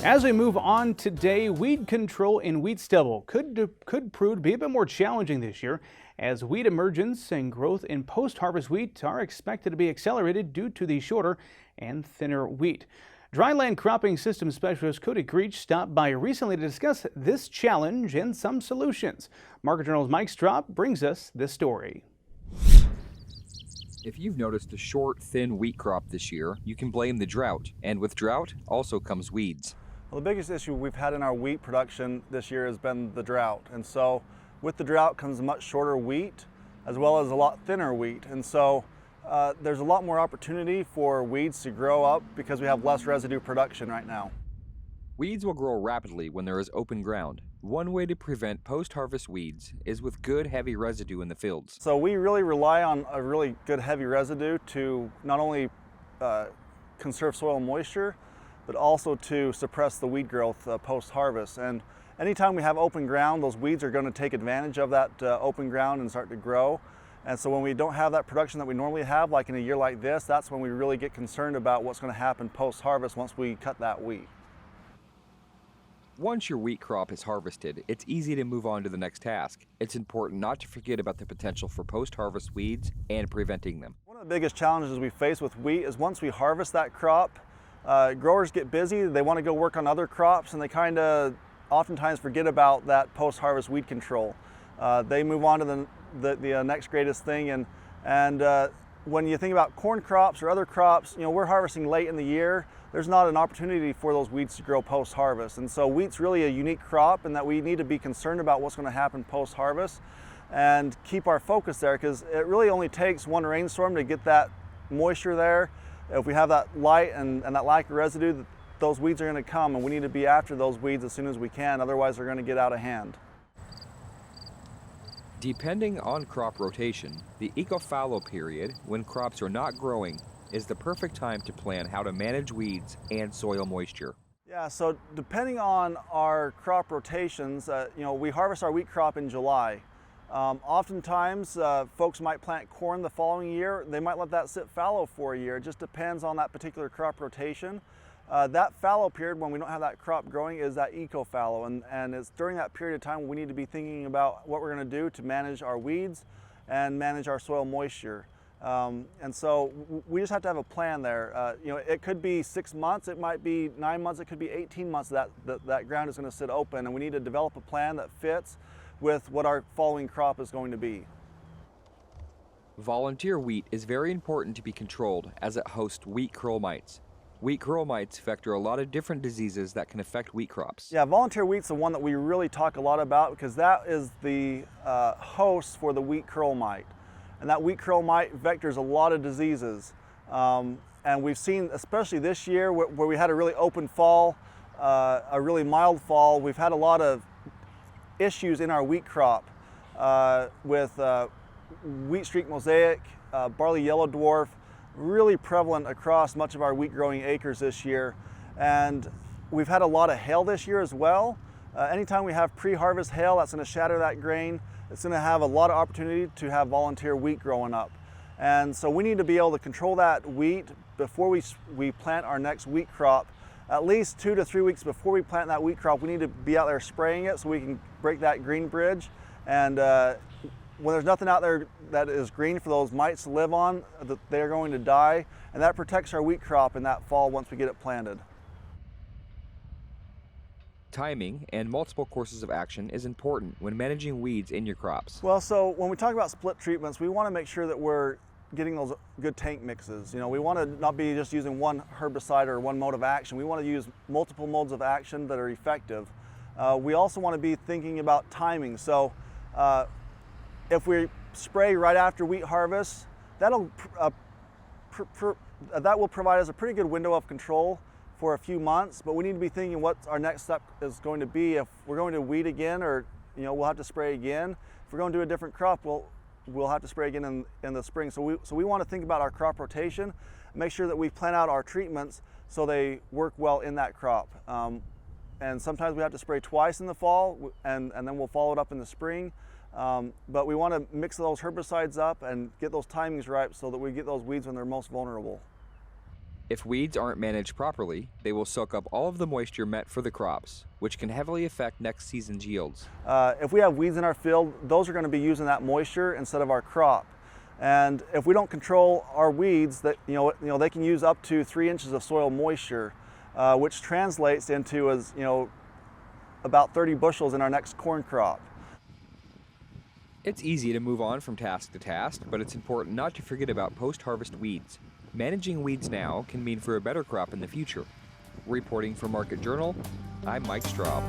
As we move on today, weed control in wheat stubble could prove to be a bit more challenging this year, as weed emergence and growth in post-harvest wheat are expected to be accelerated due to the shorter and thinner wheat. Dryland cropping system specialist Cody Creech stopped by recently to discuss this challenge and some solutions. Market Journal's Mike Straub brings us this story. If you've noticed a short, thin wheat crop this year, you can blame the drought. And with drought also comes weeds. Well, the biggest issue we've had in our wheat production this year has been the drought. And so with the drought comes much shorter wheat as well as a lot thinner wheat. And so there's a lot more opportunity for weeds to grow up because we have less residue production right now. Weeds will grow rapidly when there is open ground. One way to prevent post-harvest weeds is with good heavy residue in the fields. So we really rely on a really good heavy residue to not only conserve soil moisture, but also to suppress the weed growth post-harvest. And anytime we have open ground, those weeds are going to take advantage of that open ground and start to grow. And so when we don't have that production that we normally have, like in a year like this, that's when we really get concerned about what's going to happen post-harvest once we cut that wheat. Once your wheat crop is harvested, it's easy to move on to the next task. It's important not to forget about the potential for post-harvest weeds and preventing them. One of the biggest challenges we face with wheat is once we harvest that crop, growers get busy, they want to go work on other crops, and they kind of oftentimes forget about that post-harvest weed control. They move on to the next greatest thing, and when you think about corn crops or other crops, you know, we're harvesting late in the year. There's not an opportunity for those weeds to grow post-harvest. And so wheat's really a unique crop in that we need to be concerned about what's going to happen post-harvest and keep our focus there, because it really only takes one rainstorm to get that moisture there. If we have that light and that lack of residue, those weeds are going to come, and we need to be after those weeds as soon as we can, otherwise they're going to get out of hand. Depending on crop rotation, the eco-fallow period, when crops are not growing, is the perfect time to plan how to manage weeds and soil moisture. Yeah, so depending on our crop rotations, you know, we harvest our wheat crop in July. Oftentimes, folks might plant corn the following year. They might let that sit fallow for a year. It just depends on that particular crop rotation. That fallow period, when we don't have that crop growing, is that eco-fallow, and it's during that period of time we need to be thinking about what we're going to do to manage our weeds and manage our soil moisture. And so we just have to have a plan there. You know, it could be 6 months, it might be 9 months, it could be 18 months that ground is going to sit open, and we need to develop a plan that fits with what our following crop is going to be. Volunteer wheat is very important to be controlled as it hosts wheat curl mites. Wheat curl mites vector a lot of different diseases that can affect wheat crops. Yeah, volunteer wheat's the one that we really talk a lot about because that is the host for the wheat curl mite. And that wheat curl mite vectors a lot of diseases. And we've seen, especially this year where we had a really open fall, a really mild fall, we've had a lot of issues in our wheat crop with wheat streak mosaic, barley yellow dwarf, really prevalent across much of our wheat growing acres this year. And we've had a lot of hail this year as well. Anytime we have pre-harvest hail, that's going to shatter that grain. It's going to have a lot of opportunity to have volunteer wheat growing up. And so we need to be able to control that wheat before we plant our next wheat crop. At least 2 to 3 weeks before we plant that wheat crop, we need to be out there spraying it so we can break that green bridge. And when there's nothing out there that is green for those mites to live on, they're going to die. And that protects our wheat crop in that fall once we get it planted. Timing and multiple courses of action is important when managing weeds in your crops. Well, so when we talk about split treatments, we want to make sure that we're getting those good tank mixes. You know, we want to not be just using one herbicide or one mode of action. We want to use multiple modes of action that are effective. We also want to be thinking about timing. So if we spray right after wheat harvest, that will provide us a pretty good window of control for a few months, but we need to be thinking what our next step is going to be. If we're going to weed again, or we'll have to spray again. If we're going to do a different crop, we'll have to spray again in the spring. So we want to think about our crop rotation, make sure that we plan out our treatments so they work well in that crop. And sometimes we have to spray twice in the fall, and then we'll follow it up in the spring. But we want to mix those herbicides up and get those timings right so that we get those weeds when they're most vulnerable. If weeds aren't managed properly, they will soak up all of the moisture meant for the crops, which can heavily affect next season's yields. If we have weeds in our field, those are going to be using that moisture instead of our crop. And if we don't control our weeds, that they can use up to 3 inches of soil moisture, which translates into about 30 bushels in our next corn crop. It's easy to move on from task to task, but it's important not to forget about post-harvest weeds. Managing weeds now can mean for a better crop in the future. Reporting for Market Journal, I'm Mike Straub.